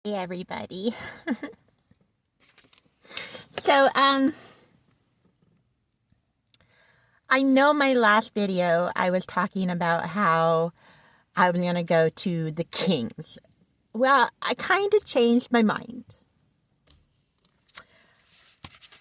Hey everybody. So I know my last video I was talking about how I was gonna go to the Kings. Well, I kind of changed my mind.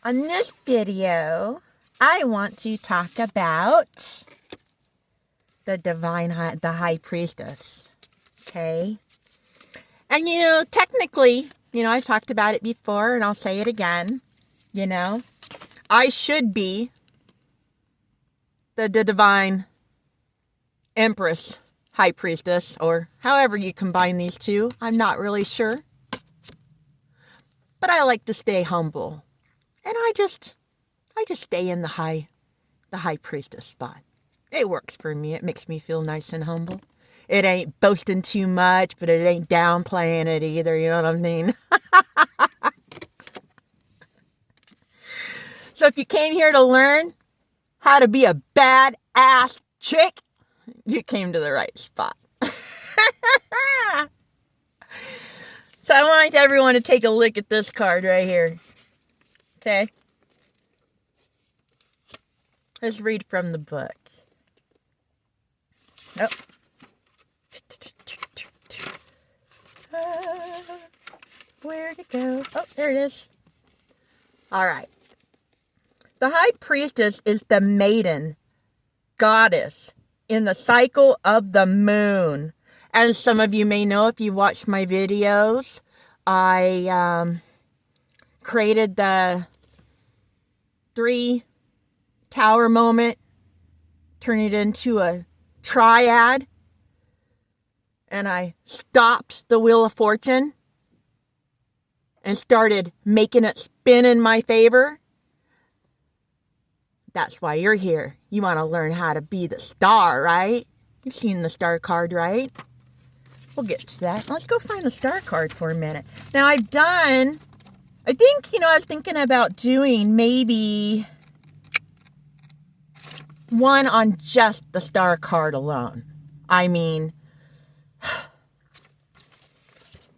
On this video, I want to talk about the High Priestess. Okay? And technically, I've talked about it before and I'll say it again. I should be the divine empress, high priestess, or however you combine these two. I'm not really sure. But I like to stay humble. And I just stay in the high priestess spot. It works for me. It makes me feel nice and humble. It ain't boasting too much, but it ain't downplaying it either, you know what I mean? So if you came here to learn how to be a badass chick, you came to the right spot. So I want everyone to take a look at this card right here. Okay? Let's read from the book. Oh. Where'd it go? Oh, there it is. All right. The High Priestess is the maiden goddess in the cycle of the moon. And some of you may know if you watched my videos, I created the 3-tower moment, turned it into a triad, and I stopped the Wheel of Fortune and started making it spin in my favor. That's why you're here. You want to learn how to be the star, right? You've seen the star card, right? We'll get to that. Let's go find the star card for a minute. Now, I think, I was thinking about doing maybe one on just the star card alone. I mean,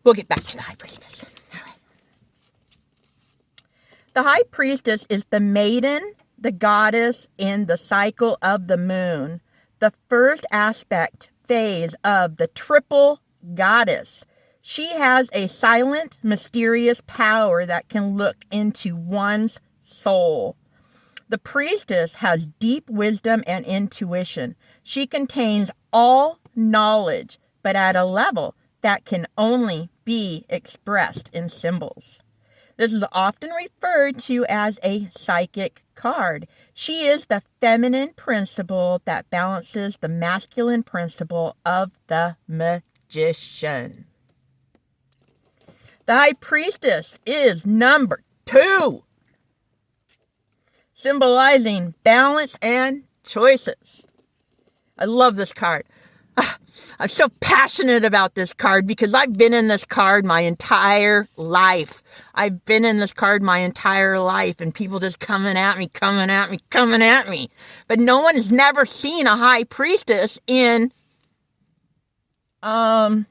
we'll get back to the High Priestess. All right. The High Priestess is the maiden, the goddess in the cycle of the moon, the first aspect phase of the triple goddess. She has a silent, mysterious power that can look into one's soul. The priestess has deep wisdom and intuition. She contains all knowledge, but at a level that can only be expressed in symbols. This is often referred to as a psychic card. She is the feminine principle that balances the masculine principle of the magician. The High Priestess is number 2, symbolizing balance and choices. I love this card. I'm so passionate about this card because I've been in this card my entire life. I've been in this card my entire life, and people just coming at me. But no one has never seen a High Priestess in over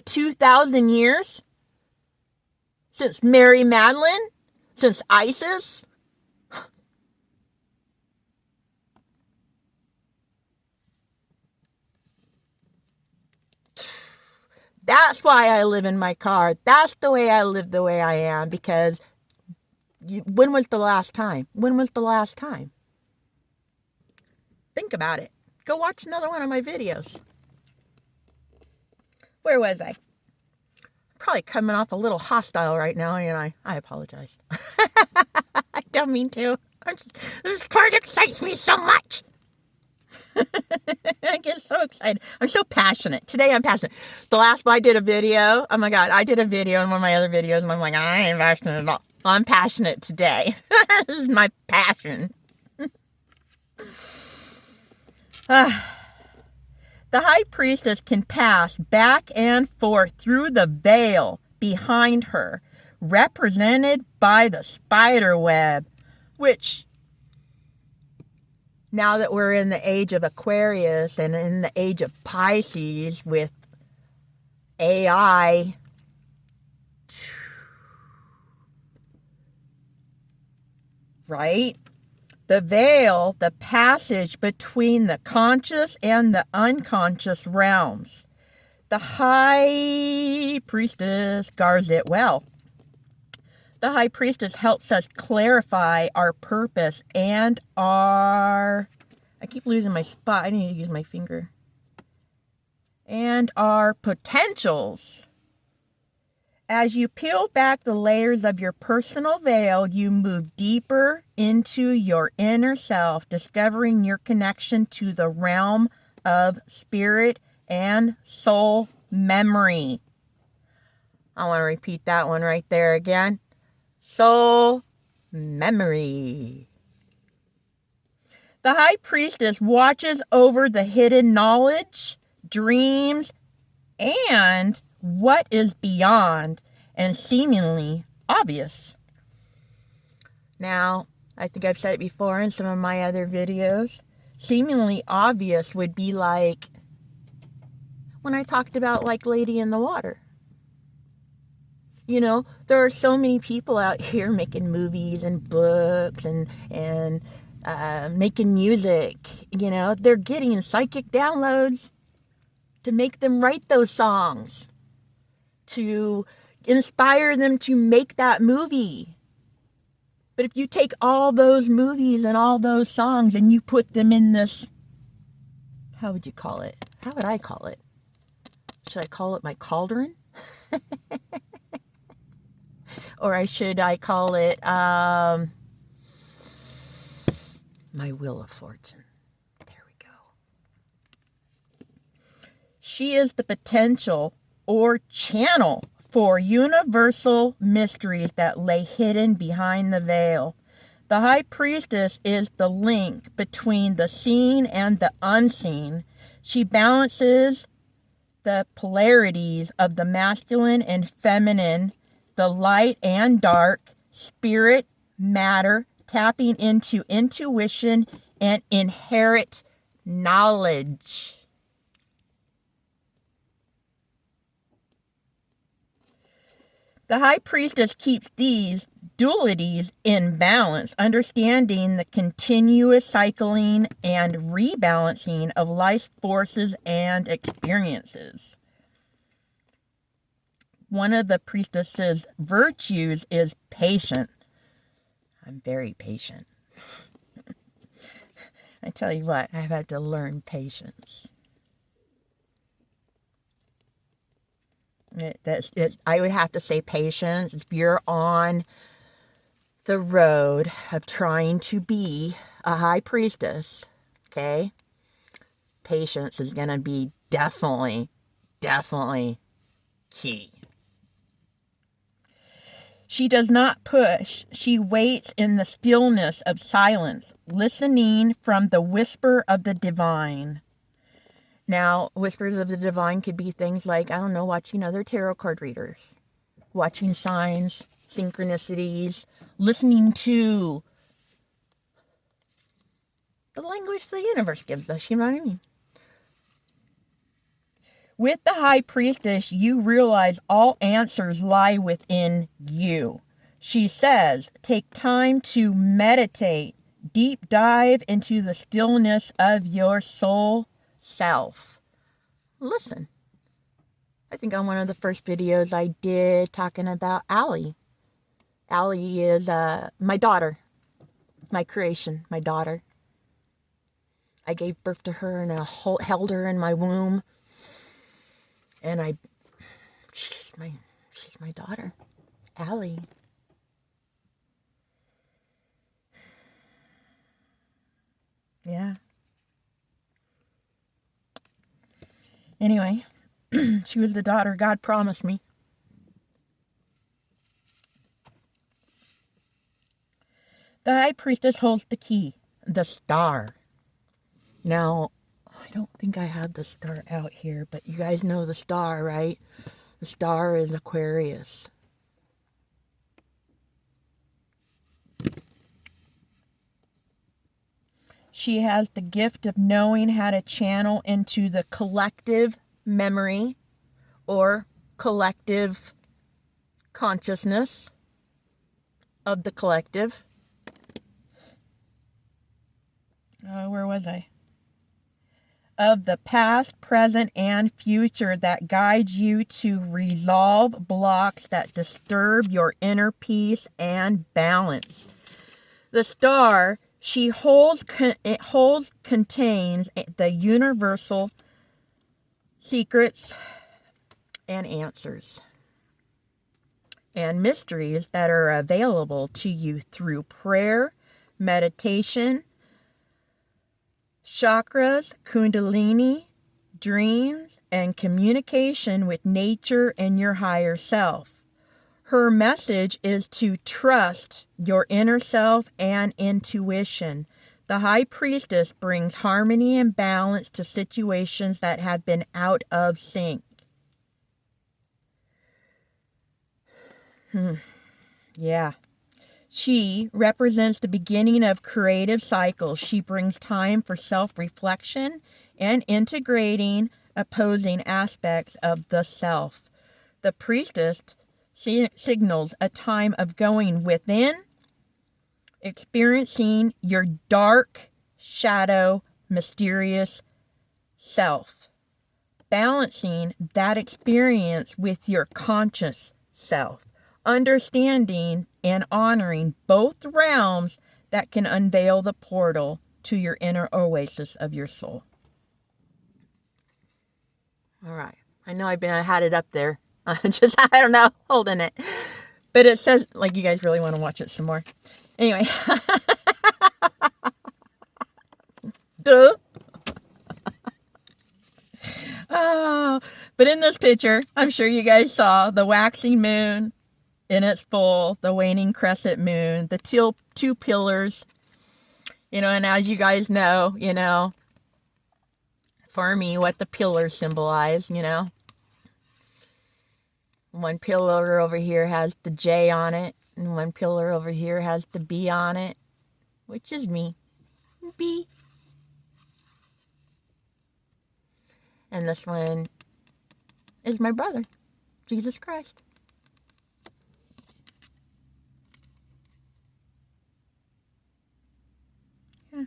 2,000 years. Since Mary Magdalene, since Isis. That's why I live in my car. That's the way I live the way I am. Because when was the last time? Think about it. Go watch another one of my videos. Where was I? Probably coming off a little hostile right now, and I apologize. I don't mean to. This card excites me so much. I get so excited. I'm so passionate. Today I'm passionate. The last one I did a video. Oh my God, I did a video in one of my other videos, and I'm like, I ain't passionate at all. I'm passionate today. This is my passion. The High Priestess can pass back and forth through the veil behind her, represented by the spider web, which, now that we're in the age of Aquarius and in the age of Pisces with AI. Right? The veil, the passage between the conscious and the unconscious realms. The High Priestess guards it well. The High Priestess helps us clarify our purpose and our... I keep losing my spot. I need to use my finger. And our potentials. As you peel back the layers of your personal veil, you move deeper into your inner self, discovering your connection to the realm of spirit and soul memory. I want to repeat that one right there again. Soul memory. The High Priestess watches over the hidden knowledge, dreams, and what is beyond and seemingly obvious. Now, I think I've said it before in some of my other videos. Seemingly obvious would be like when I talked about like Lady in the Water. You know, there are so many people out here making movies and books and making music. You know, they're getting psychic downloads to make them write those songs, to inspire them to make that movie. But if you take all those movies and all those songs and you put them in this, how would you call it? How would I call it? Should I call it my cauldron? Or should I call it my wheel of fortune? There we go. She is the potential or channel for universal mysteries that lay hidden behind the veil. The High Priestess is the link between the seen and the unseen. She balances the polarities of the masculine and feminine, the light and dark, spirit, matter, tapping into intuition and inherent knowledge. The High Priestess keeps these dualities in balance, understanding the continuous cycling and rebalancing of life's forces and experiences. One of the priestess's virtues is patient. I'm very patient. I tell you what, I've had to learn patience. I would have to say patience. If you're on the road of trying to be a high priestess, okay, patience is going to be definitely key. She does not push. She waits in the stillness of silence, listening from the whisper of the divine. Now, whispers of the divine could be things like, I don't know, watching other tarot card readers, watching signs, synchronicities, listening to the language the universe gives us, you know what I mean? With the High Priestess, you realize all answers lie within you. She says, take time to meditate, deep dive into the stillness of your soul self. Listen. I think on one of the first videos I did talking about Allie. Allie is my daughter, my creation, my daughter. I gave birth to her and I held her in my womb. And she's my daughter, Allie. Yeah. Anyway, she was the daughter God promised me. The High Priestess holds the key, the star. Now, I don't think I have the star out here, but you guys know the star, right? The star is Aquarius. She has the gift of knowing how to channel into the collective memory or collective consciousness of the collective. Where was I? Of the past, present, and future that guides you to resolve blocks that disturb your inner peace and balance. The star she holds contains the universal secrets and answers and mysteries that are available to you through prayer, meditation, chakras, kundalini, dreams, and communication with nature and your higher self. Her message is to trust your inner self and intuition. The High Priestess brings harmony and balance to situations that have been out of sync. Yeah. She represents the beginning of creative cycles. She brings time for self-reflection and integrating opposing aspects of the self. The priestess signals a time of going within, experiencing your dark, shadow, mysterious self, balancing that experience with your conscious self, understanding and honoring both realms that can unveil the portal to your inner oasis of your soul. All right. I know I had it up there. I don't know, holding it. But it says, like, you guys really want to watch it some more. Anyway. Duh. Oh, but in this picture, I'm sure you guys saw the waxing moon in its full, the waning crescent moon, the two pillars, and as you guys know, for me, what the pillars symbolize, One pillar over here has the J on it, and one pillar over here has the B on it, which is me. B. And this one is my brother, Jesus Christ. Yeah.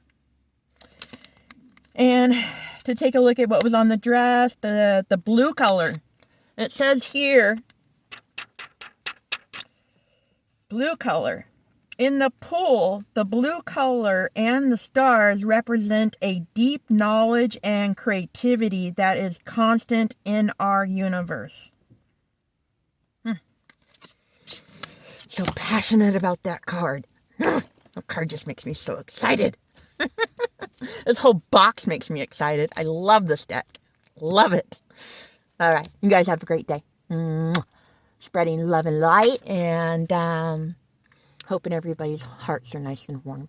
And to take a look at what was on the dress, the blue color. It says here, blue color. In the pool, the blue color and the stars represent a deep knowledge and creativity that is constant in our universe. So passionate about that card. The card just makes me so excited. This whole box makes me excited. I love this deck. Love it. All right. You guys have a great day. Spreading love and light, and hoping everybody's hearts are nice and warm.